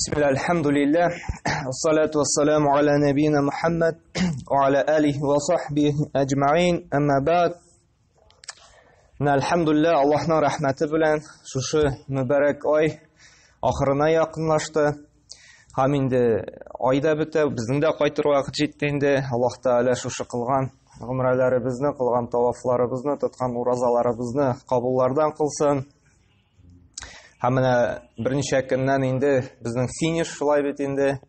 Bismillah, alhamdulillah, wassalatu wassalamu ala nabiyina Muhammad wa ala alihi wa sahbihi ajma'in, amma ba'd. Alhamdulillah, Allah'ın rahmeti bilen şu mübarek ay ahırına yakınlaştı. Ham indi ayda bite, bizning de qaytır vaqt jetdi. Allah Taala şu kılgan umralarimizni, kılgan tavaflarimizni, tutgan urazalarimizni qabullardan kılsın. Hamına bir neçe gündən indi bizning finish şulay bit indi.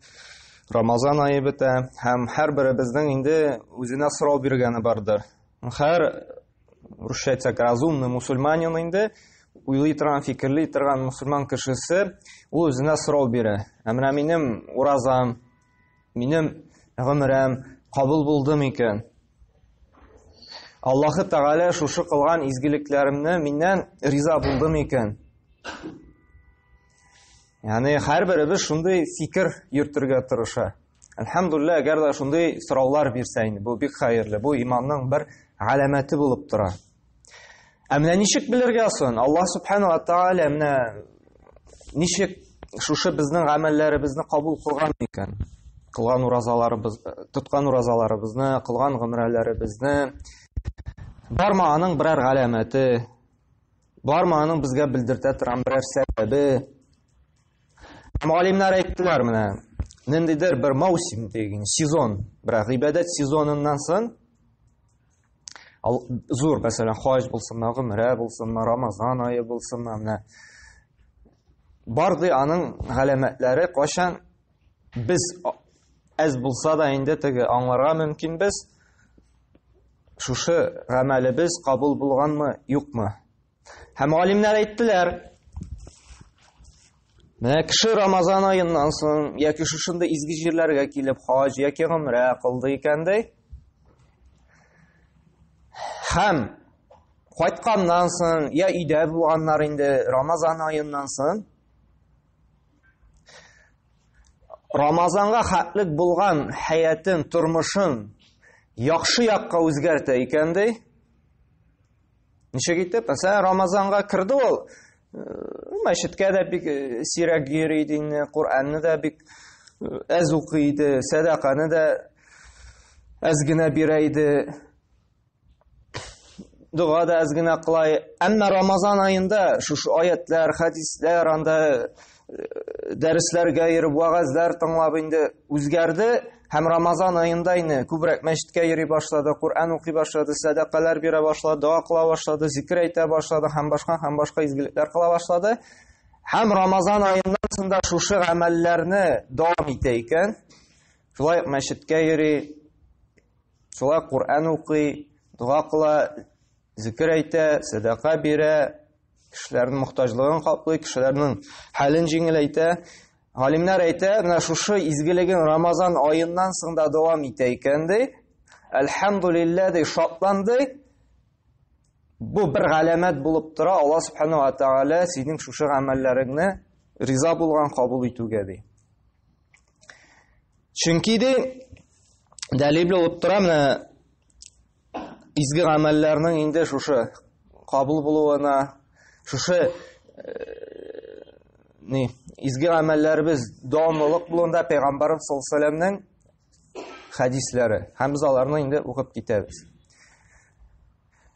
Ramazan ayı bite. Hem her biri bizning indi özüne sırao bergeni bardır. Her Rusça aytsak razumный musulmanin indi uylay turgan, fikirli turgan musulman kişisi o özüne sırao beri. Hamına benim urazam, benim ömrem kabul buldum iken. Allahu Teala şu kılgan izgiliklerimni menden riza buldum iken. Yani her birimiz şunday fikir yürütürge tırışa. Elhamdülillah, eğer de şunday sıravlar birseyni, bu bir hayırlı, bu imanın bir alameti bulup tura. Emne nişik bilirge son, Allah subhanahu wa ta'ala emne nişik şuşu bizning amellerimizni kabul kılgan iken, kılgan urazalarımız, tutkan urazalarımızны, kılgan gımrelerimizni, barmağının birer alameti, barmağının bizge bildirte turan birer sebebi. Alimler ayttılar mene, nendidir bir mavsim degen, sezon, bir ibadet sezonundan son, zor mesela haj bulsunma, gımre bulsunma, Ramazan ayı bulsunma, mene. Bardı anın alametleri koşan, biz az bulsa da indi tege anlarga mümkün biz, şuşu gameli biz kabul bulgan mı, yok mu? Hem alimler ayttılar, kişi Ramazan ayından soň yoki şuşunda izgi jerlerge kelip haj yoki umra qildi ekende, hem qaytqandan soň ya uyda bolganlar indi Ramazan ayından soň Ramazanga hatlik bolgan hayatın, turmuşun yaxşı yakka özgerte ekende. Nişe gitip, mesela Ramazanga kirdi ol. Meşitke de bir sirak giriydi, Kur'an'ı da bir az okuydu, sadakanı da azgına bireydi, dua da azgına kılay. Ama Ramazan ayında şu ayetler, hadisler, anda derslerge yürüp, vaazlar tınlap indi özgerdi. Hem Ramazan ayında yine kübrek meşitke yeri başladı, Kur'an okuy başladı, sadakalar bire başladı, dua kıla başladı, zikir ete başladı, hem başka izgilikler kıla başladı. Hem Ramazan ayından sonra şuşu amellerini devam eteyken, şulay meşitke yeri, şulay Kur'an okuy, dua kıla, zikir ete, sadaka bire, kişilerin muhtajlığını kaplay, kişilerin halini jengileyte. Alimler aytadi, şu izgiligin Ramazan ayından sonra devam eteykendi. Elhamdülillah de şatlandı. Bu bir alamet bulup tura. Allah subhanahu wa ta'ala senin şu amellerini riza bulgan kabul etugedi. Çünkü de dalil bulup tura, izgi amellerinin indi şu kabul buluğuna, şu izgi amellerimiz devamlılık bulunda Peygamberimiz sallallahu aleyhi ve sellem'nin hadisleri. Hem biz alarını indi okup giteriz.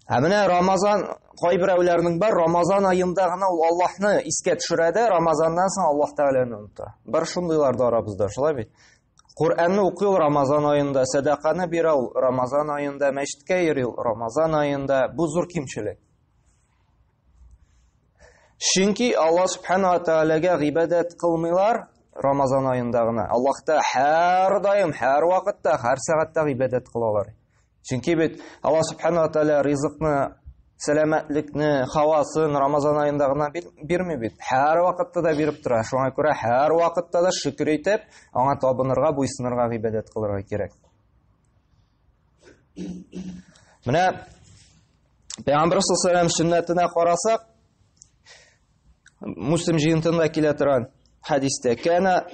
Hemine Ramazan kaybirevlerinin bir Ramazan ayında Allah'ını iske düşürede, Ramazan'dan sonra Allah Teala'nı unutar. Bir şundaylar da aramızda. Kur'an'ı okuyor Ramazan ayında, sadakanı bir Ramazan ayında, meşitke yeriyor Ramazan ayında. Bu zor kimçilik. Çünkü Allah subhanahu wa ta'alaga ibadet kılmıyorlar Ramazan ayındağına. Allah da her daim, her vakitte, her saatte ibadet kılıyorlar. Çünkü Allah subhanahu wa ta'ala rızıkını, selametlikni, havasını Ramazan ayındağına bir mi bit? Her vakitte de birip durar. Şuna göre her vakitte de şükür etip, ona tabınırga, buysınırga ibadet kılırga gerek. Mine Peygamber sallallahu aleyhi ve sellem sünnetine karasak, Müslim jiyintinde keletiren hadiste kana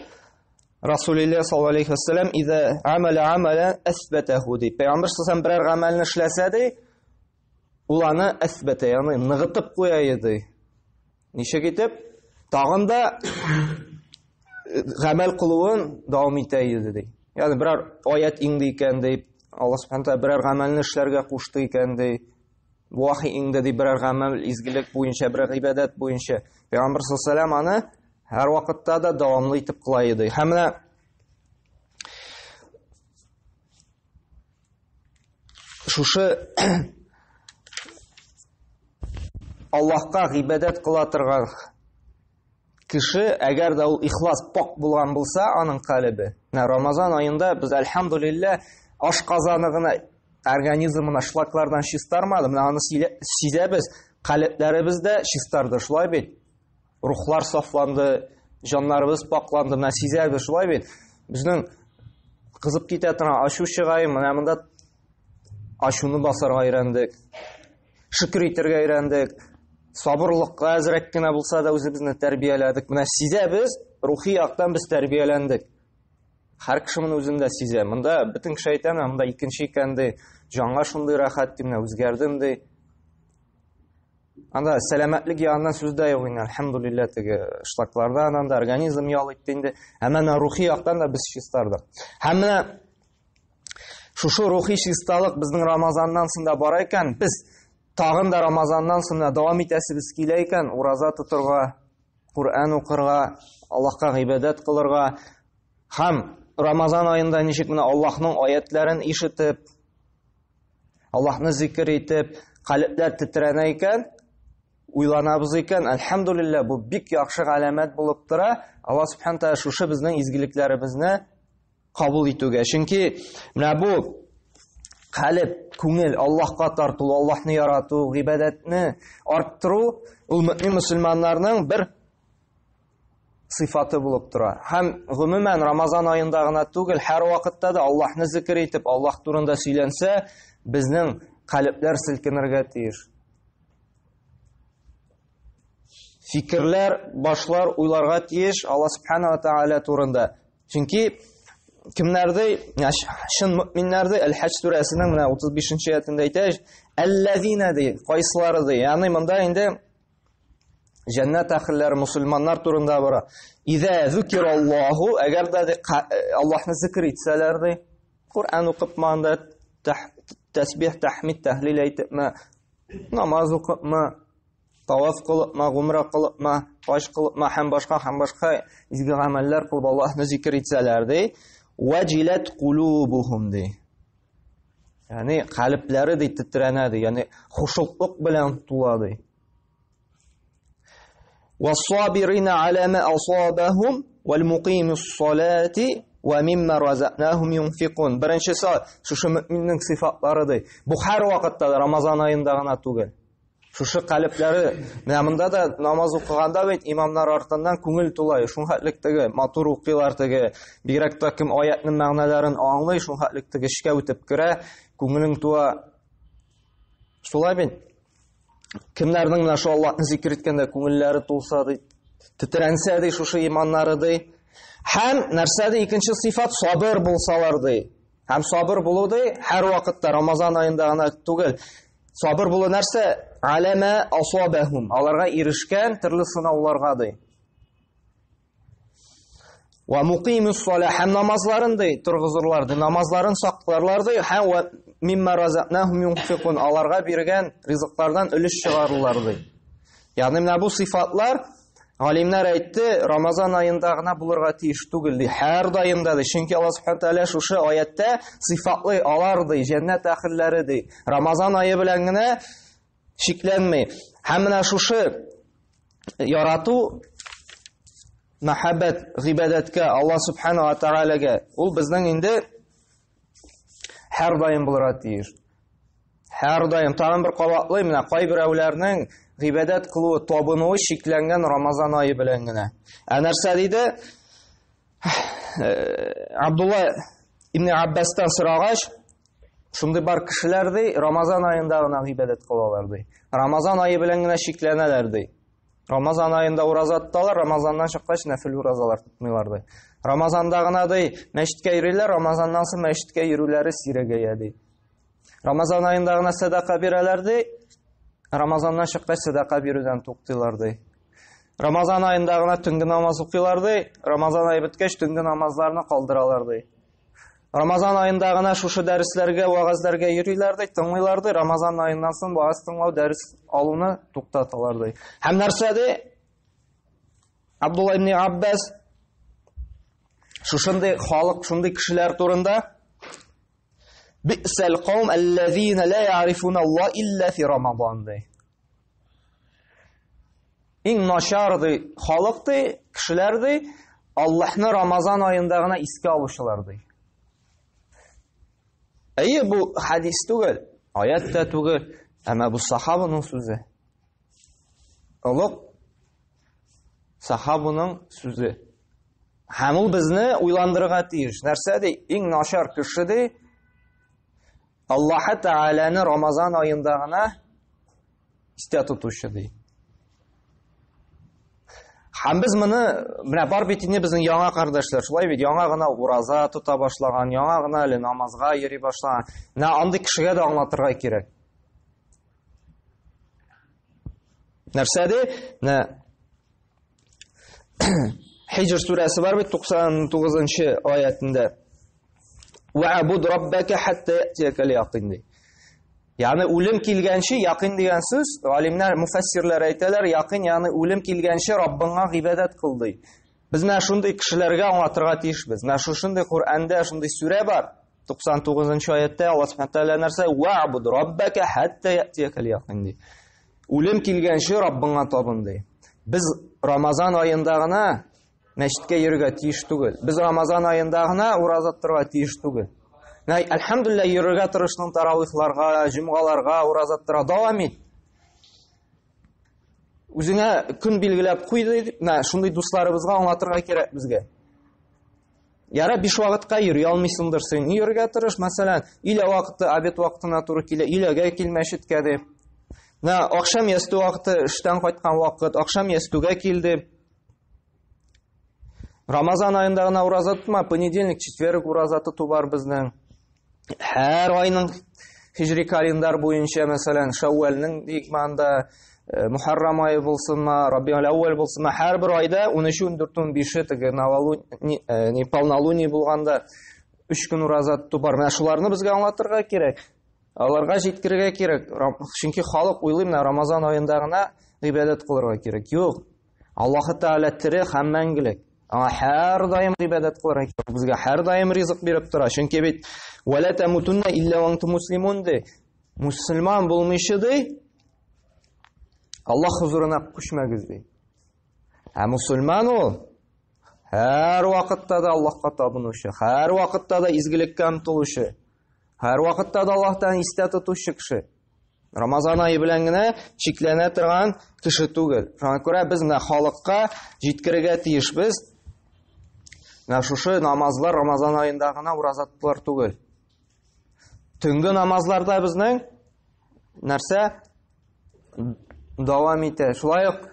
Rasulullah sallallahu aleyhi ve sellem iza amala amalan asbatahu di. Peygamber sallallahu aleyhi ve sellem birer amelini işlese de ulanı asbata, yani nığıtıp koyaydı. Nişe gitip tağında гамәл кылуын дәвам итә иде ди. Ягъни берәр аят инде икән ди, Аллаһ Субхаһу тәала берәр гамәлне эшләргә кушты икән ди. Вахи инде ди берәр гамәл изгелек буенча, берәр гыйбадат буенча. Пәйгамбер саллаллаһу алейһи ва саллям аны һәр вакытта да дәвамлы итеп кыла иде. Һәм менә шушы Аллаһка гыйбадат кыла торган кеше, әгәр дә ул ихлас пак булган булса, аның калбе. Рамазан аенда без әлхәмдүлилләh ашказаны гына организмына шлаклардан чистармады. Менә аны сизәбез, калпләребез дә чистарды, шулай бит. Рухлар сафланды, җаннарыбыз пакланды, менә сизәбез, шулай бит. Безнең кызып китә торган ачу чыгай, менә монда ачуны басарга өйрәндек. Шөкр итәргә өйрәндек. Сабырлыкка әзрәк кенә булса да үзебезне тәрбияләдек. Менә сизәбез, рухи яктан без тәрбияләндек. Һәр кеше моны үзендә сизә. Монда бөтен кеше әйтә, монда икенче икән ди, җанга шундый рәхәт ди, менә үзгәрдем ди. Анда сәламәтлек ягыннан сүз дә юк инде, әлхәмдүлилләh, теге шлаклардан анда организм ял итте инде. Һәм рухи яктан да без чистардык. Һәм менә шушы рухи чисталык безнең Рамазаннан соң бар икән, без тагын да Рамазаннан соң дәвам итәсебез килә икән, ураза тотырга, Куръан укырга, Аллаһка гыйбадат кылырга. Һәм Рамазан аенда ничек менә Аллаһның аятларын ишетеп, Аллаһны зикр итеп, калпләр тетрәнә икән, уйланабыз икән, әлхәмдүлилләh, бу бик яхшы галәмәт булып тора. Аллаһ Субхаһу тәала шушы безнең изгелекләребезне кабул итүгә. Чөнки менә бу калп, күңел Аллаһка тарту, Аллаһны ярату, гыйбадатны арттыру, ул мөмин мөселманнарның бер сыйфаты булып тора. Һәм гомумән Рамазан аенда гына түгел, һәр вакытта да Аллаһны зикр итеп, Аллаһ турында сөйләнсә, безнең калпләр селкенергә тиеш. Фикерләр, башлар уйларга тиеш Аллаһ Субханаһу ва Тааля турында. Чөнки кемнәрдә, шын мөминнәрдә Әл-Хадж сүрәсенең менә 35-нче аятында әйтә, "Әлләзина" ди, кайсылары ди. Ягъни монда инде Җәннәт әһелләре, мусульманнар турында бара. "Иза зукираллаһу", әгәр дә Аллаһны зикр итсәләр ди, Куръан укып манда тәсбих, тәхмид, тәһлил әйтепме, намаз укыпмы, таваф кылыпмы, гумра кылыпмы, хаҗ кылыпмы, һәм башка изге гамәлләр кылып Аллаһны зикр итсәләр ди, "Ваҗилат кулубухум" ди. Ягъни калпләре ди тетрәнә ди, ягъни хушуклык белән тула ди. والصابرين على ما أصابهم والمقيم الصلاة ومما رزقناهم ينفقون. Беренчесе шушы мөминнең сыйфатлары ди. Бу һәр вакытта да Рамазан аенда гына түгел. Шушы калпләре, менә монда да намаз укыганда бит имамнар артыннан күңел тулай. Шунхатлык теге матур укыйлар, теге бигрәк тә кем аятның мәгънәләрен аңлый, шунхатлык теге эшкә үтеп керә, күңелең туа. Шулай бит. Кемнәрнең менә шу Аллаһны зикр иткәндә күңелләре тулса ди, тетрәнсә ди шушы иманнары ди. Һәм нәрсә ди, икенче сыйфат сабыр булсалар ди. Һәм сабыр булу ди һәр вакытта Рамазан аенда гына түгел. Сабыр булу нәрсә? Алама асабахум. Аларга ирешкән төрле сынауларга ди. Ва муқимус салах, һәм намазларын ди торгызырлар ди, намазларын сакларлар ди. Һәм ва мимма разакнахум юнфикун, аларга биргән ризыклардан өлеш чыгарырлар ди. Ягъни менә бу сыйфатлар галимнәр әйтте, Рамазан аенда гына булырга тиеш түгел ди, һәр даимда ди. Чөнки Аллаһ Субхаһу тәала шушы аятта сыйфатлы алар ди, җәннәт әһелләре ди. Рамазан ае белән генә шикләнмәй. Һәм менә шушы ярату, мәхәббәт, гыйбадәткә, Аллаһ Субханаһу ва Таалагә, ул безнең инде һәр даим булырга тиеш. Һәр даим. Тагын бер кабатлый, менә кайберәүләрнең гыйбадат кылуы, табынуы шикләнгән Рамазан ае белән генә. Нәрсә диде? Абдулла ибн Аббастан сорагач, шундый бар кешеләр ди, Рамазан аенда гына гыйбадат кылалар ди. Рамазан ае белән генә шикләнәләр ди. Рамазан аенда ураза тоталар, Рамазаннан чыккач нәфил уразалар тотмыйлар ди. Рамазанда гына ди мәчеткә йөриләр, Рамазаннан соң мәчеткә йөрүләре сирәгәя ди. Рамазан аенда гына садака бирәләр ди, Рамазаннан чыккач садака бирүдән туктыйлар ди. Рамазан айында гына түнгі намаз укыйлар ди, Рамазан айы биткәч түнгі намазларны калдыралар ди. Рамазан айында гына шушы дәресләргә, вагазларга йөриләр ди, тыңлыйлар ди. Рамазан айыннан соң вагаз тыңлау, дәрес алуны туктаталар ди. Һәм нәрсә ди? Абдулла ибн Аббас шушындай халык, шундый кешеләр турында Бисәл кавм аллазина ла я'рифуна Аллаһ илля фи Рамазан ди. Иң начар ди халык ди, кешеләр ди, Аллаһны Рамазан айында гына искә алучылар ди. Әйе, бу хадис түгел, аят та түгел, әмма бу сахабаның сүзе. Улуг сахабаның сүзе. Һәм ул безне уйландырырга тиеш. Нәрсә ди? Иң начар кеше ди, Аллаһ Тәгаләне Рамазан айында гына истә тотучы ди. Һәм без менә бар бит инде безнең яңа кардәшләр, шулай бит, яңа гына ураза тота башлаган, яңа гына әле намазга йөри башлаган. Андый кешегә дә аңлатырга кирәк. Нәрсә ди? Хиҗр сүрәсе бар бит 99-нчы аятында. Вa'bud rabbaka hatta ya'tiyakal yaqin ди. Ягъни үлем килгәнче, якын дигән сүз, галимнәр, муфассирлар әйтәләр, якын, ягъни үлем килгәнче Раббыңа гыйбадат кыл ди. Без менә шундый кешеләргә аңлатырга тиешбез. Менә шундый Куръанда шундый сүрә бар. 99-нчы аятта Аллаһ Субханаһу тәгалә нәрсә? Вa'bud rabbaka hatta ya'tiyakal yaqin ди. Үлем килгәнче Раббыңа табын ди. Без Рамазан айында гына мәчеткә йөрергә тиеш түгел. Без Рамазан айында гына ураза тотарга тиеш түгел. Әлхәмдүлилләһ, йөрергә тырышның таравихларга, җомгаларга, ураза тотарга дәвам ит. Үзеңә көн билгеләп куй ди, шундый дусларыбызга аңлатырга кирәк безгә. Яра 5 вакытка йөри алмыйсыңдыр син. Йөрергә тырыш, мәсәлән, илә вакыты, обед вакытына туры килә, иләгә кил мәчеткә дип. Акшам ястү вакыты, эштән кайткан вакыт, акшам ястүгә килде. Рамазан айында гына ураза тотма, понедельник, четверг ураза тоту бар безнең. Һәр айның хиҗри календар буенча, мәсәлән, Шәввалның дигманда, Мухаррам айы булсынмы, Рабиул Аввал булсынмы, һәр бер айда 13, 14, 15 теге полнолуние булганда 3 көн ураза тоту бар. Менә шуларны безгә аңлатырга кирәк. Аларга җиткерергә кирәк. Чөнки халык уйлый, менә Рамазан айында гына гыйбадат кылырга кирәк. Юк. Аллаһ Тәгалә тере һәм мәңгелек. Һәр даим гыйбадат кылырга кирәк. Безгә һәр даим ризык биреп тора. Чөнки бит вала тамутунна илля ва антум муслимун ди. Мусламан булмыйчы ди, Аллаһ хузурына күчмәгез ди. Ә мусламан ул һәр вакытта да Аллаһка табынучы, һәр вакытта да изгелеккә омтылучы, һәр вакытта да Аллаһтан истә тотучы кеше. Рамазан айы белән генә чикләнә торган кеше түгел. Шуңа күрә без менә халыкка җиткерергә тиешбез. Менә шушы намазлар Рамазан айында гына ураза тотулар түгел. Төнге намазларда безнең нәрсә дәвам итә. Шулай ук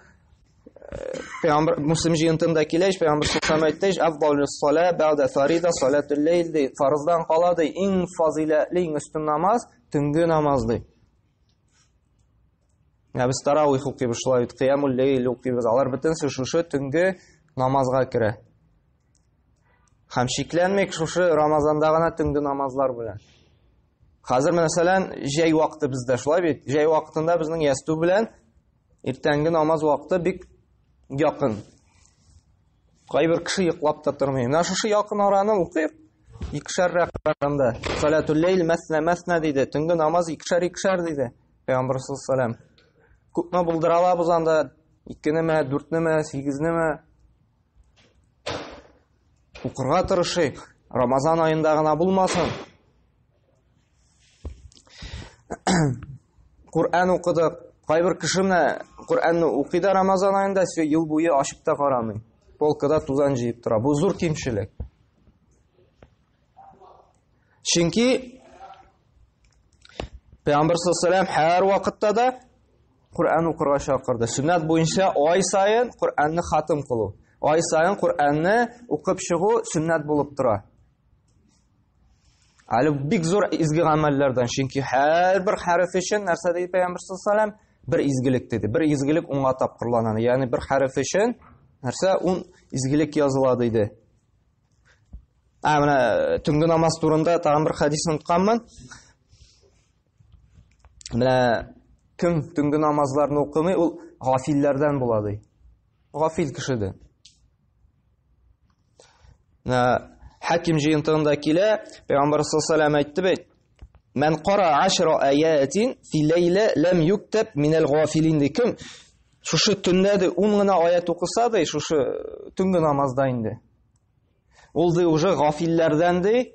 Пәйгамбер Муслим җыентында килә, Пәйгамбер саллаллаху алейһи ва сәлләм афдалус салат бәъдә фарида салатул лейл ди. Фарыздан кала ди, иң фазилатлы, иң өстен намаз төнге намаз ди. Без таравих укыйбыз, шулай ит, кыямул лейл укыйбыз. Алар бөтенсе шушы төнге намазга керә. Һәм шикләнмәйк шушы Рамазанда гына төнге намазлар белән. Хәзер мәсәлән җәй вакыты бездә, шулай бит. Җәй вакытында безнең ясту белән иртәнге намаз вакыты бик якын. Кайбер кеше йоклап та тормый. Менә шушы якын араны укыйк. Икешәр рәкъәтендә. Салатул лейл мәсна диде. Төнге намаз икешәр диде. Пәйгамбер саллаллаху алейһи ва сәлләм. Күпме булдыралабыз анда? 2-неме, 4-неме, 8-неме? Укырга тырышыйк. Рамазан айында гына булмасын. Куръан укыдык. Кайбер кеше менә Куръанны укый да Рамазан айында ел буе ачып та карамый. Полкада тузан җыеп тора. Бу зур кимчелек. Чөнки Пәйгамбер саллаллаху алейһи ва сәлләм һәр вакытта да Куръан укырга чакырды. Сөннәт буенча ай сайын Куръанны хатым кылу. Ай сайын Куръанны укып чыгу сөннәт булып тора. Әле бик зур изге гамәлләрдән, чөнки һәр бер хәреф өчен нәрсә ди Пәйгамбер саллаллаху алейһи ва сәлләм? bir изгелек dedi. Bir изгелек 10 тапкырланады. Ягъни bir harf өчен нәрсә 10 изгелек языла диде. Менә төнге намаз турында тагын bir хадисны тотканмын. Менә кем төнге намазларны укымый, ул гафилләрдән була ди. Гафил кешедән. Хаким җыентыгында килә, Пәйгамбәр саллаллаһу алейһи әйтте бит: "Мен кара 10 аятин фи лейла лам юктаб мин ал-гафилин." Кем шушы төндә дә 10 гына аят укыса да, шушы төнге намазда инде. Ул ди уже гафилләрдән ди,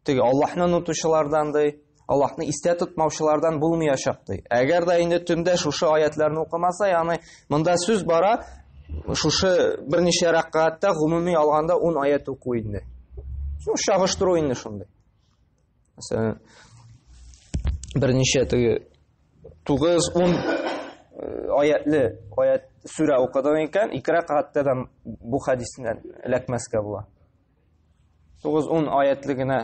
теге Аллаһны унутучылардан ди, Аллаһны истә тотмаучылардан булмаячак ди. Әгәр дә инде төндә шушы аятларны укымаса, ягъни монда сүз бара, шушы берничә рәкъатта гомуми алганда 10 аят уку инде. Шу чагыштыру инде шундый. Мәсәлән, берничә теге 9-10 аятлы аят сүрә укыдан икән, 2 рәкъатта да бу хадиснән эләкмәскә була. 9-10 аятлы гына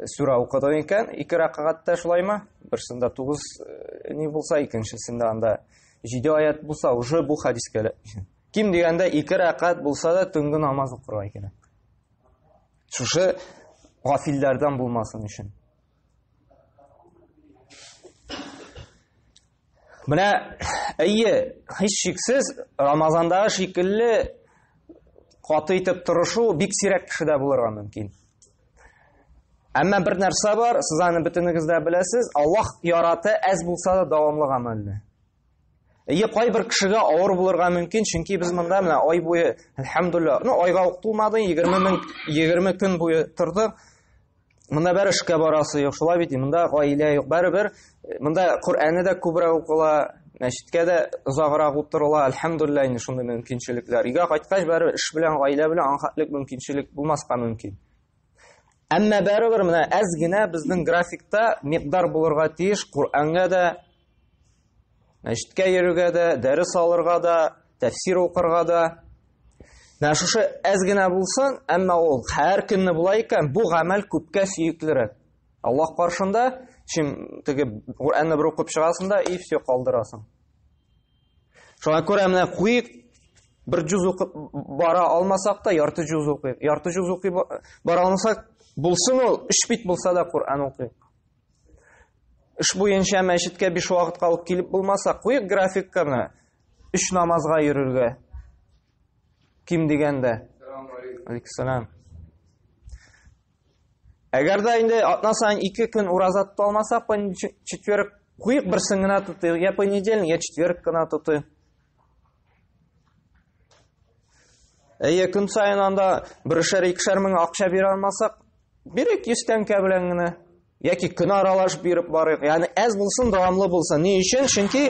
сүрә укыдан икән, 2 рәкъатта шулаймы? Берсендә 9 ни булса, икенчесендә анда 7 аят булса, уже бу хадискә. Ким дигәндә 2 рәкъат булса да төнге намаз укырга кирәк. Шушы гафилләрдән булмасын өчен. Менә һич шиксез Рамазандагы шикелле каты итеп тырышу бик сирәк кешедә булырга мөмкин. Әмма бер нәрсә бар, сез аны бөтенегез дә беләсез, Аллаһ яраты әз булса да дәвамлы гамәлне. Кайбер кешегә авыр булырга мөмкин, чөнки без монда менә ай буе, әлхәмдүлиллаһ, айга ук тулмады, 20 көн буе тордык. Монда бер эшкә барасы юк, шулай бит, монда гаилә юк, бер монда Куръанны да күбрәк укыла, мәчеткә дә озаграк утырыла, әлхәмдүлиллаһ, инде шундый мөмкинчелекләр. Өйгә кайткач бер эш белән, гаилә белән анхатлык мөмкинчелек булмаска мөмкин. Әмма бәрабер менә әз генә безнең графикта микъдар булырга тиеш Куръанга да, мәчеткә йөрүгә дә, дәрес алырга да, тәфсир укырга да. Менә шушы әз генә булсын, әмма ул һәр көнне була икән, бу гамәл күпкә сөеклерәк. Аллаһ каршында, чим теге Куръанны бер укып чыгасың да, и все калдырасың. Шуңа күрә менә куйык, bir cüz укып бара алмасак та, ярты cüz укыйк. Ярты cüz укый бара алмасак, булсын ул 3 бит булса да Куръан укыйк. Эш буенча мәчеткә 5 вакытка алып килеп булмаса, куйык графикка менә 3 намазга йөрергә. Ким дигәндә? Алейкүсәлам. Әгәр дә инде атна сайын 2 көн ураза тота алмасак, четверг куйык берсен генә тотыйк, я понедельник, я четверг генә тотыйк. Көн сайын анда 1-2 мең акча бирә алмасак, бирик 100 тәңкә белән генә. Яки көн аралаш биреп барыйк. Ягъни әз булсын, дәвамлы булсын. Ни өчен? Чөнки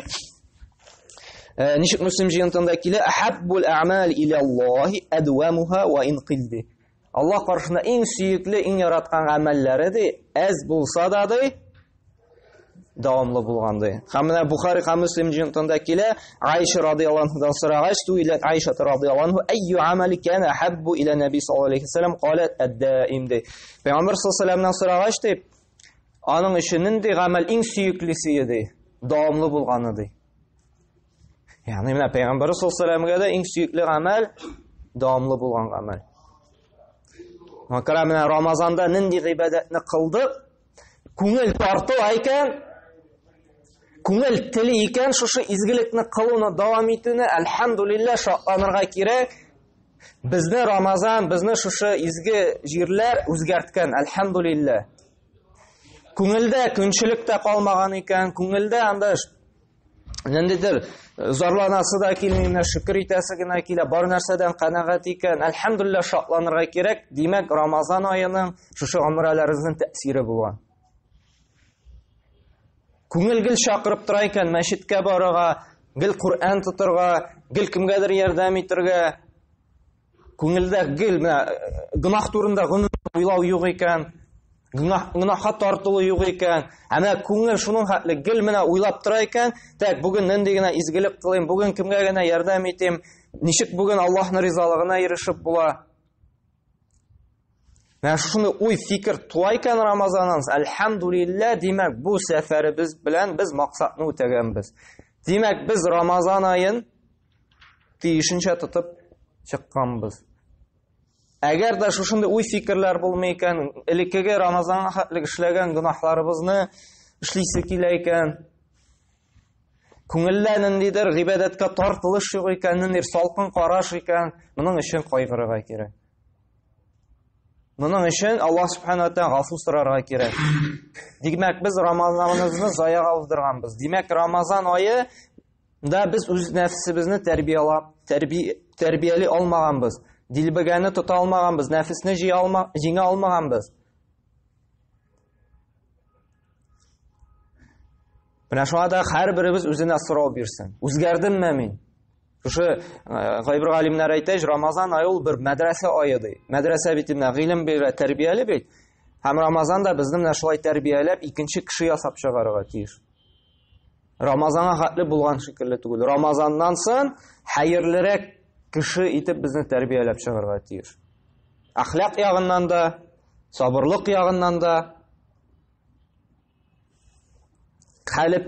ничек Муслим җыентында килә, ахаббул аъмал иля Аллаһи адвамуха ва ин қилди. Аллаһ каршында иң сөекле, иң яраткан гамәлләре ди, әз булса да ди, дәвамлы булгандай. Һәм менә Бухари һәм Муслим җыентында килә, Айша радиллаһу анһадан сорагач, туилат Айша радиллаһу анһа, "Айю амали кана ахаббу иля наби саллаллаһу алейхи ва саллям?" Калат ад-даим ди. Пәйгамбер саллаллаһу алейхи ва саллямнан сорагач ди, аның өчен нинди гамәл иң сөеклесе ди, дәвамлы булганы ди. Ягъни менә Пәйгамбер саллаллаһу алейхи ва саллямга да иң сөекле гамәл дәвамлы булган гамәл. Мәкәлә менә Рамазанда нинди гыйбадәтне кылдык, күңел тарту икән, күңел теле икән, шушы изгелекне кылуны дәвам итүне, әлхәмдүлиллаһ, шатланырга кирәк. Безне Рамазан, безне шушы изге җирләр үзгәрткән, әлхәмдүлиллаһ. Күңелдә көнчелек тә калмаган икән, күңелдә анда ниндидер зарланасы да килми, шөкер итәсе генә килә, бар нәрсәдән канәгать икән, әлхәмдүлиллаһ, шатланырга кирәк. Димәк, Рамазан аеның шушы гомрәләребезнең тәэсире булган. Күңел гел чакырып тора икән, мәчеткә барырга, гел Куръан тотырга, гел кемгәдер ярдәм итәргә. Күңелдә гел гынах турында уйлау юк икән, гынахка тартылу юк икән. Әмма күңел шуның хәтле гел менә уйлап тора икән, тәк бүген нинди генә изгелек кылыйм, бүген кемгә генә ярдәм итим, ничек бүген Аллаһның ризалыгына ирешеп була. Менә шуны уй фикер туа икән Рамазаннан, әлхәмдүлиллаһ, димәк, бу сәфәребез белән без максатны үтәгәнбез. Демәк, біз Рамазан айын тиешінше тұтып шыққанбыз. Әгәр дә шушындай уй фикерләр булмый икән, элеккеге Рамазанга хәтлек эшләгән гынаһларыбызны эшлисе килә икән, күңелдә ниндидер гыйбадәткә тартылыш юк икән, ниндидер салкын караш икән, моның өчен кайгырырга кирәк. Моның өчен Аллаһ Субханаһу ва Тааля гафу сорарга кирәк. Димәк, без Рамазаныбызны зая алдырганбыз. Димәк, Рамазан айы да без үз нәфсебезне тәрбияли алмаганбыз. Дилбегәне тота алмаганбыз, нәфесне җиңә алмаганбыз. Менә шуңа да һәрберебез үзенә сорау бирсен. Үзгәрдемме мин? Шушы гайбер галимнәр әйтә, Рамазан айы ул бер мәдрәсә айы ди. Мәдрәсә бит менә гыйлем бирә, тәрбияле бит. Һәм Рамазан да безне менә шулай тәрбияләп, икенче кеше ясап чыгарырга тиеш. Рамазанга хәтле булган шикелле түгел. Рамазаннан соң хәерлерәк кеше итеп безне тәрбияләп чыгарырга тиеш. Әхлак ягыннан да, сабырлык ягыннан да, калып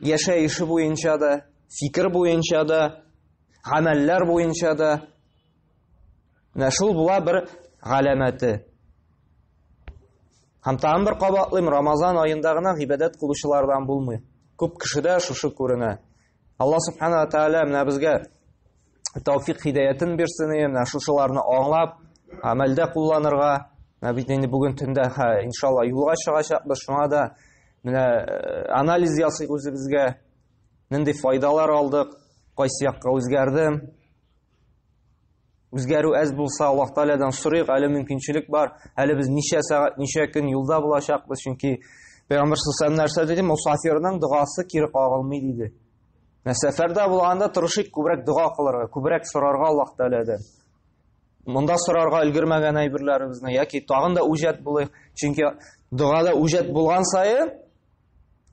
яшәеше буенча да, фикер буенча да, гамәлләр буенча да, шул була бер галәмәте. Һәм тагын бер кабатлыйм, Рамазан аенда гына гыйбадәт кылучылардан булмый. Күп кешедә шушы күренә. Аллаһ Субханаһу ва Тааля менә безгә тауфик хидаятын бирсен, менә шушыларны аңлап, гамәлдә кулланырга. Менә бит инде бүген төндә иншалла юлга чыгачакбыз, шуңа да менә анализ ясыйк үзебезгә. Нинди файдалар алдык, кайсы якка үзгәрдем. Үзгәрү әз булса, Аллаһ Таалядан сорыйк, әле мөмкинчелек бар. Әле без ничә сәгать, ничә көн юлда булачакбыз, чөнки Пәйгамбәр саллаллаһу алейһи ва сәлләм диде, мусафирның дуасы кире кагылмый диде. Сәфәрдә булганда тырышыйк күбрәк дуа кылырга, күбрәк сорарга Аллаһ Таалядан. Монда сорарга өлгермәгән әйберләребезне яки тагын да үҗәт булыйк, чөнки дуада үҗәт булган сайын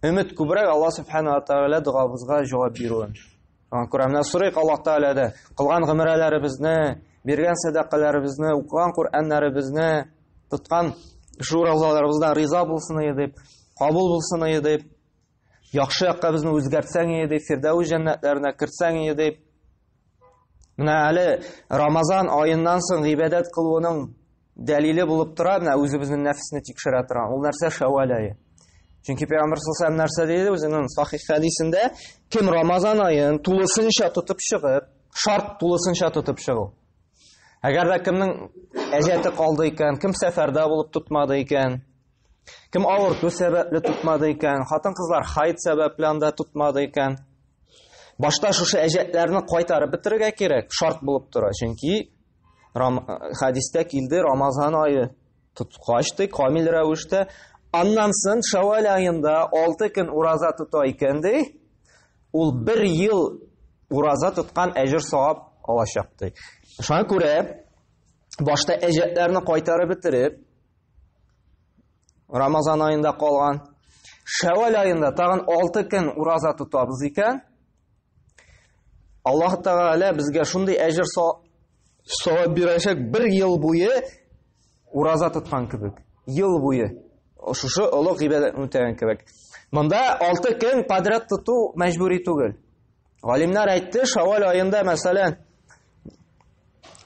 өмет күбрәк Аллаһ Субханаһу ва Тааля дуабызга җавап бирүен. Күрәмнә сорыйк Аллаһ Таалядан, кылган гомрәләребезне, биргән садакаларыбызны, укыган Куръаннарыбызны, тоткан шуразаларыбыздан риза булсын дип, кабул булсын дип, яхшы якка безне үзгәртсәң дип, Фирдәүс җәннәтләренә кертсәң дип. Менә әле Рамазан аеннан соң гыйбадәт кылуның дәлиле булып тора, менә үзебезнең нәфесне тикшерә торган. Ул нәрсә Шәввал ае. Чөнки Пәйгамбәр саллаллаһу алейһи ва сәлләм нәрсә диде үзенең сахих хәдисендә, кем Рамазан аен тулысынча тотып чыгып, шарт тулысынча тотып чыгу. Әгәр дә кемнең әҗәте калды икән, кем сәфәрдә булып тотмады икән, кем авырту сәбәпле тотмады икән, хатын-кызлар хайд сәбәпле анда тотмады икән, башта шушы әҗәтләрне кайтарып бетерергә кирәк, шарт булып тора. Чөнки хәдистә килде, Рамазан ае тоткач ди, камил рәвештә, аннан соң Шәввал аенда 6 көн ураза тота икән ди, ул 1 ел ураза тоткан әҗр савап алачак ди. Шуңа күрә башта әҗәтләрне кайтарып бетереп, Рамазан аенда калган, Шәввал аенда тагын 6 көн ураза тотабыз икән, Аллаһ Тааля безгә шундый әҗр савап бирәчәк 1 ел буе ураза тоткан кебек. Ел буе шушы олуг гыйбадәтне үтәгән кебек. Монда 6 көн подряд тоту мәҗбүри түгел. Галимнәр әйтте, Шәввал аенда мәсәлән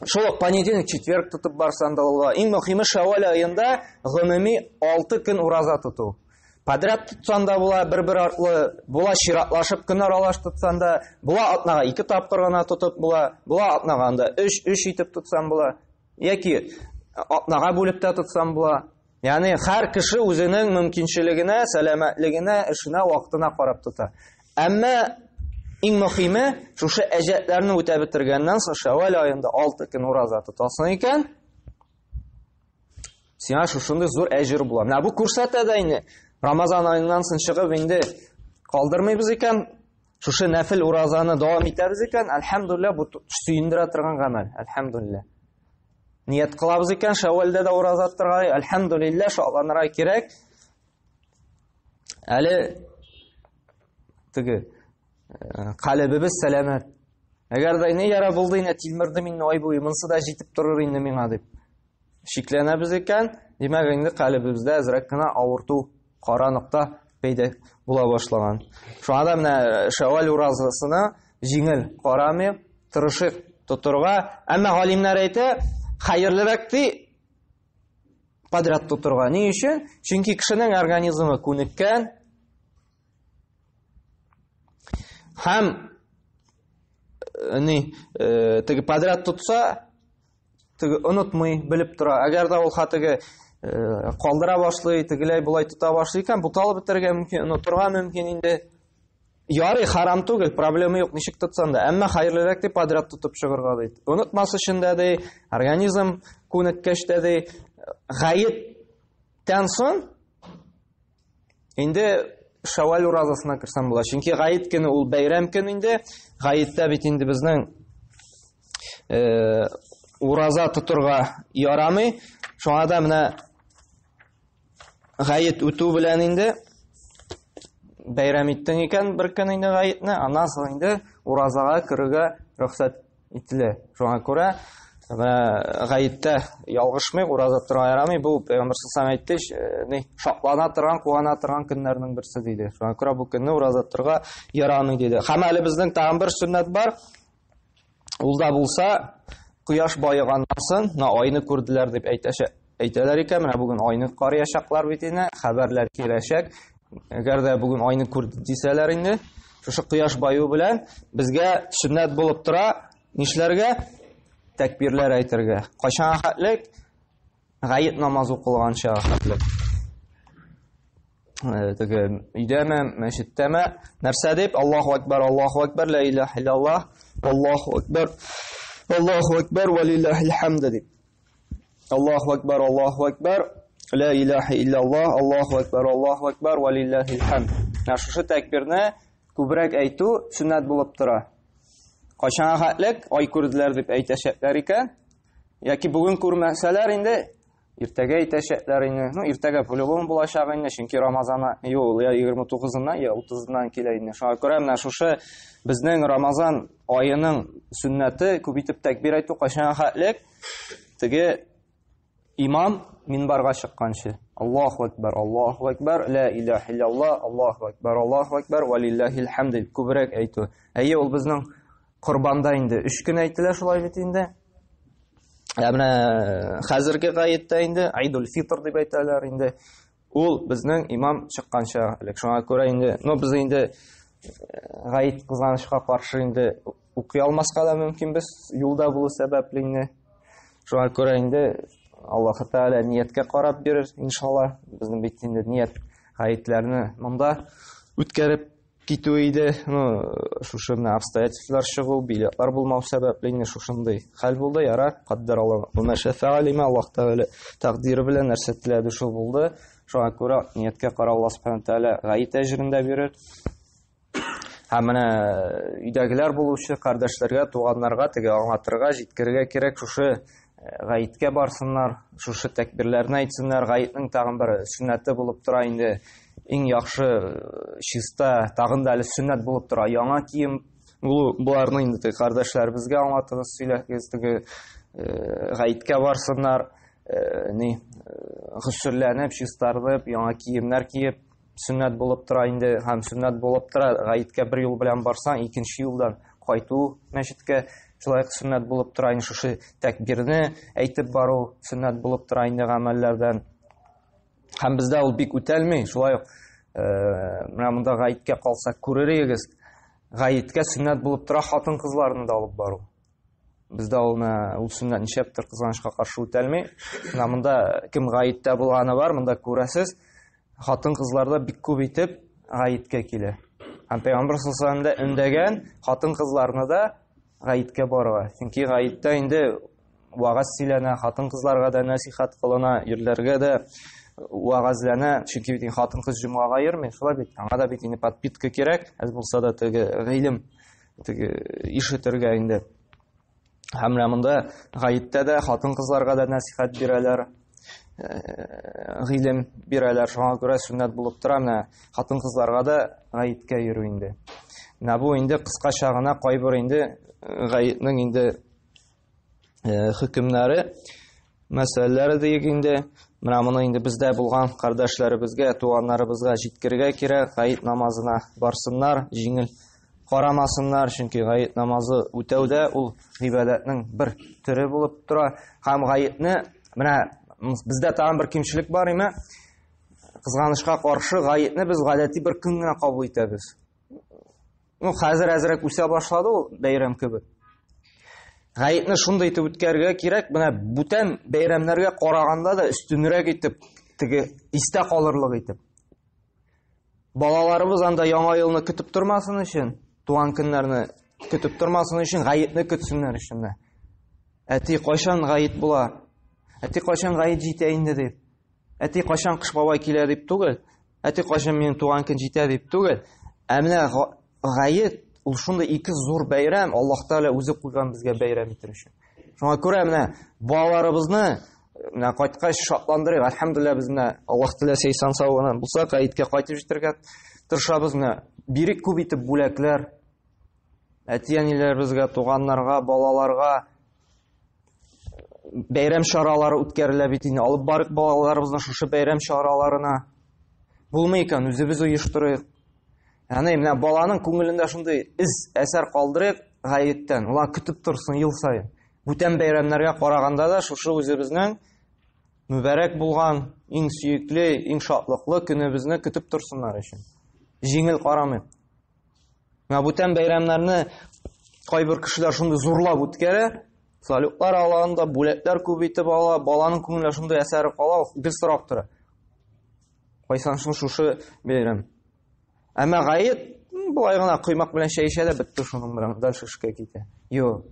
шул понедельник, четверг тотып барсаң да була. Иң мөһиме Шәввал аенда гомуми 6 көн ураза тоту. Подряд тотсаң да була, бер-бер артлы була, чиратлашып көн аралаш тотсаң да була, атнага 2 тапкыр гына тотып була, атнаганда 3 итеп тотсаң була, яки атнага бүлеп тә тотсаң була. Ягъни һәр кеше үзенең мөмкинчелегенә, сәламәтлегенә, эшенә, вакытына карап тота. Әмма иң мөһиме шушы әҗәтләрне үтәп бетергәннән соң Шәввал аенда 6 көн ураза тотасың икән, сиңа шушындай зур әҗр була. Менә бу күрсәтә дә инде Рамазан аеннан соң чыгып инде калдырмыйбыз икән, шушы нәфил уразаны дәвам итәбез икән, әлхәмдүлилләһ, бу сөендерә торган гамәл, әлхәмдүлилләһ. Ният кылабыз икән, Шәввалдә дә ураза торырга, әлхәмдүлилләһ, шатланырга кирәк. Әле теге калыбыбыз сәламәт. Әгәр дә инде яра булды, инде тилмердем инде ай буе, монсы да җитеп торыр инде миңа дип шикләнәбез икән, димәк инде калыбыбызда әзрәк кенә авырту, кара нокта пәйда була башлаган. Шуңа да менә Шәввал уразасына җиңел карамый, тырышып тотырга, әмма галимнәр әйтә, хәерлерәк ди подряд тотырга. Ни өчен? Чөнки кешенең организмы күнеккән һәм теге подряд тотса, теге онытмый, белеп тора. Әгәр дә ул хатыгы калдыра башлый, тегеләй булай тота башлый икән, буталып бетәргә мөмкин, онытырга мөмкин инде. Ярый, харам түгел, проблема юк, ничек тотсаң да. Әмма хәерлерәк дип подряд тотып чыгарга ди. Онытмас өчен дә ди, организм күнеккәч дә ди, гаеттән соң инде Шәввал уразасына керсәм була. Чөнки гаит көне ул бәйрәм көн инде. Гаеттә бит инде безнең ураза тотырга ярамый. Шуңа да менә гаит үтү белән инде бәйрәм иттең икән бер көн инде гаетне, аннан соң инде уразага керергә рөхсәт ителә. Шуңа күрә гаеттә ялгышмый, ураза торырга ярамый. Бу Пәйгамбәр саллаллаһу алейһи ва сәлләм шаклана торган, куана торган көннәрнең берсе диде. Шуңа күрә бу көнне ураза торырга ярамый диде. Һәм әле безнең тагын бер сөннәт бар. Ул да булса, кояш байыганнан соң, айны күрделәр дип әйтәләр икән. Менә бүген айны карыячаклар бит инде, хәбәрләр киләчәк. Әгәр дә бүген айны күрде дисәләр инде, шушы кояш баю белән безгә сөннәт булып тора, нишләргә? Тәкбирләр әйтергә. Кайчан хәтлек? Гаит намаз укылганча хәтлек. Теге өйдәме, мәчеттәме, нәрсә дип? Аллаһу акбар, Аллаһу акбар, ла илаһа иллаллаһ, Аллаһу акбар, Аллаһу акбар ва лиллаһил хамд дип. Аллаһу акбар, Аллаһу акбар, ла илаһа иллаллаһ, Аллаһу акбар, Аллаһу акбар ва лиллаһил хамд. Шушы тәкбирне күбрәк әйтү сөннәт булып тора. Кайчан хәтлек? Ай күрделәр дип әйтәчәкләр икән. Яки бүген күрмәсәләр инде иртәгә әйтәчәкләр инде. Иртәгә по-любому булачак инде, чөнки Рамазан юл я 29-нан, я 30-нан килә инде. Шуңа күрә менә шушы безнең Рамазан айының сөннәте күп итеп тәкбир әйтү кайчан хәтлек? Теге имам минбарга чыкканчы. Аллаһу акбар, Аллаһу акбар, ла илаһа иллаллаһ, Аллаһу акбар, Аллаһу акбар ва лиллаһил хамд күбрәк әйтү. Әйе, ул безнең Корбанда инде 3 көн әйтелә шулай бит инде. Менә хәзерге гаеттә инде Айдул Фитр дип әйтәләр инде. Ул безнең имам чыкканча, шуңа күрә инде, без инде гаит кызганычка каршы инде укый алмаска да мөмкин без, юлда булу сәбәпле инде. Шуңа күрә инде Аллаһ Тәгалә нияткә карап бирер, иншалла. Безнең бит инде ният гаетләрне монда үткәреп китү иде. Шушы менә обстоятельствлар чыгу, билетлар булмау сәбәпле инде шушындый хәл булды. Яра, каддар Аллаһ. Ва шафа'алима, Аллаһ Тәгалә тәкъдире белән нәрсә теләде шул булды. Шуңа күрә нияткә карап Аллаһ Субханаһу Тәгалә гаит әҗрендә бирер. Һәм менә өйдәгеләр булучы кардәшләргә, туганнарга теге аңлатырга, җиткерергә кирәк, шушы гаиткә барсыннар, шушы тәкбирләрне әйтсеннәр. Гаитнең тагын бер сөннәте булып тора инде. Иң яхшы чиста, тагын да әле сөннәт булып тора. Яңа кием, буларны инде кардәшләребезгә аңлатыгыз, сөйләгез, теге гаиткә барсыннар, гыссөлләнеп, чистарынып, яңа киемнәр киеп, сөннәт булып тора инде. Һәм сөннәт булып тора, гаиткә бер юл белән барсаң, икенче юлдан кайту мәчеткә шулай сөннәт булып тора инде. Шушы тәкбирне әйтеп бару сөннәт булып тора инде гамәлләрдән. Һәм бездә ул бик үтәлми. Шулай ук менә монда гаиткә калсак күререгез, гаиткә сөннәт булып тора хатын-кызларны да алып бару. Бездә ул сөннәт ничәптер кызганычка каршы үтәлми. Менә монда кем гаиттә булганы бар, монда күрәсез, хатын-кызларда бик күп итеп гаиткә килә. Һәм Пәйгамбәр саллаллаһу алейһи ва сәлләм өндәгән хатын-кызларны да гаиткә барырга. Чөнки гаиттә инде вагаз сөйләнә, хатын-кызларга да насихат кылына, ирләргә дә вагазлана, чөнки бит хатын-кыз җомгага йөрми, шулай бит. Аңа да бит инде подпитка кирәк, аз булса да теге гыйлем, теге ишетергә инде. Һәм монда гаиттә дә хатын-кызларга да насихат бирәләр, гыйлем бирәләр. Шуңа күрә сөннәт булып тора, менә хатын-кызларга да гаиткә йөрү инде. Менә бу инде кыскача гына кайбер инде гаитнең инде хөкемнәре, мәсьәләләре диек инде. Менә моны инде бездә булган кардәшләребезгә, туганнарыбызга җиткерергә кирәк. Гаит намазына барсыннар, җиңел карамасыннар, чөнки гаит намазы үтәүдә ул гыйбадәтнең бер төре булып тора. Һәм гаитне, менә бездә тагын бер кимчелек бар име? Кызганычка каршы, гаитне без гадәти бер көн генә кабул итәбез. Хәзер әзрәк үсә башлады ул бәйрәм кебек. Гаитне шундый итеп үткәрергә кирәк, менә бүтән бәйрәмнәргә караганда да өстенрәк итеп, теге истә калырлык итеп. Балаларыбыз анда яңа елны көтеп тормасын өчен, туган көннәрне көтеп тормасын өчен гаитне көтсеннәр өчен. Әти кайчан гаит була? Әти кайчан гаит җитә инде дип. Әти кайчан кыш бабай килә дип түгел. Әти кайчан минем туган көн җитә дип түгел. Ә менә гаит ул шундый ике зур бәйрәм, Аллаһ Тәгалә үзе куйган безгә бәйрәм итер өчен. Шуңа күрә менә балаларыбызны менә кайткач шатландырыйк. Әлхәмдүлилләһ, без менә Аллаһ теләсә исән сау булсак, гаиткә кайтып җитәргә тырышабыз. Менә бирик күп итеп бүләкләр. Әти-әниләребезгә, туганнарга, балаларга бәйрәм чаралары үткәрелә бит инде. Алып барык балаларыбызны шушы бәйрәм чараларына. Булмый икән, үзебез оештырыйк. Яни менә баланың күңелендә шундый әсәр калдырыйк гаиттән. Улар көтеп торсын ел сайын. Бүтән бәйрәмнәргә караганда да шушы үзебезнең мүбәрәк булган, иң сөекле, иң шатлыклы көнебезне көтеп торсыннар өчен. Җиңел карамый. Менә бүтән бәйрәмнәрне кайбер кешеләр шундый зурлап үткәрә, салютлар алганда, бүләкләр күп итеп ала, баланың күңелендә шундый әсәр кала, бер сорап тора. Кайсан шушы бәйрәм. Әмма гаит булай гына коймак белән чәй эчә дә бетте, шуның белән дальше эшкә китә. Юк.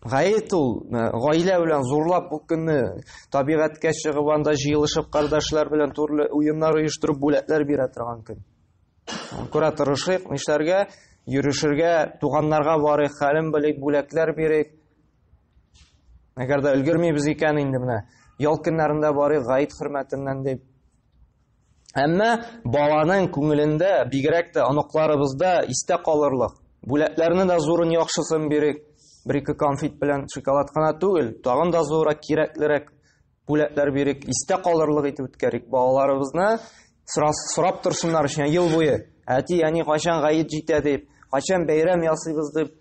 Гаит ул гаилә белән зурлап бу көнне табигатькә чыгып, анда җыелышып, кардәшләр белән төрле уеннар оештырып, бүләкләр бирә торган көн. Күрә тырышыйк, нишләргә, йөрешергә, туганнарга барыйк, хәлен белик, бүләкләр бирик. Әгәр дә өлгермибез икән инде менә ял көннәрендә барыйк гаит хөрмәтеннән дип. Әмма баланың күңелендә, бигрәк тә аныкларыбызда истә калырлык. Бүләкләрне дә зурын яхшысын бирик. Бер-ике конфет белән шоколад кына түгел, тагын да зуррак, кирәклерәк бүләкләр бирик. Истә калырлык итеп үткәрик. Балаларыбызны сорап торсыннар өчен ел буе. Әти, әни кайчан гаит җитә дип, кайчан бәйрәм ясыйбыз дип.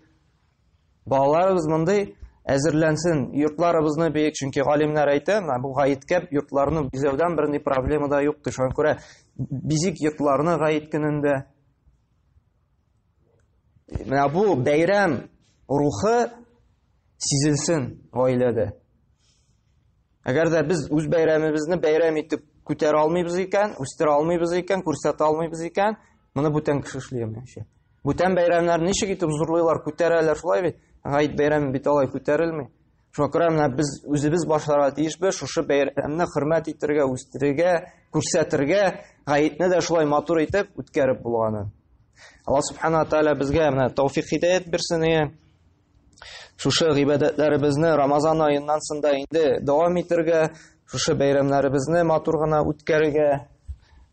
Балаларыбыз мондый әзерләнсен, йортларыбызны бейек, чөнки галимнәр әйтә, бу гаиткә йортларны бизәүдән берни проблема да юк. Шуңа күрә бизик йортларны гаит көнендә. Менә бу бәйрәм рухы сизелсен гаиләдә. Әгәр дә без үз бәйрәмебезне бәйрәм итеп күтәрә алмыйбыз икән, үстерә алмыйбыз икән, күрсәтә алмыйбыз икән, моны бүтән кеше эшләмәячәк. Бүтән бәйрәмнәр ничек итеп зурлыйлар, күтәрәләр, шулай бит. Гаит бәйрәм бит алай күтәрелми. Шуңа күрә менә без үзебез башларга тиешбез, шушы бәйрәмне хөрмәт итәргә, үстерергә, күрсәтергә, гаитне дә шулай матур итеп үткәреп булганын. Аллаһ Субханаһу ва Тааля безгә менә тәүфик хидаят бирсен. Шушы гыйбадәтләребезне Рамазан аеннан сында инде дәвам итәргә, шушы бәйрәмнәребезне матур гына үткәрергә,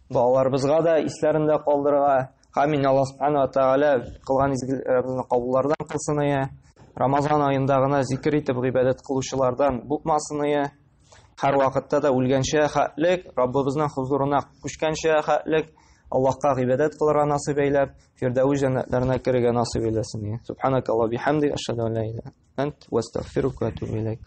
балаларыбызга да исләрендә калдырырга. Амин. Аллаһ Субханаһу ва Тааля кылган изгелекләребезне кабуллардан кылсын. Рамазан аенда гына зикр итеп гыйбадәт кылучылардан булмасын. Һәр вакытта да үлгәнчә хәтлек, Раббыбызның хузурына күчкәнчә хәтлек, Аллаһка гыйбадәт кылырга насыйп әйләп, фирдәүс җәннәтләренә керергә насыйп әйләсен. Субханакаллаһу бихамди, ашһаду ан ла илаһа илля ант, ва астагфирука ва атубу илейк.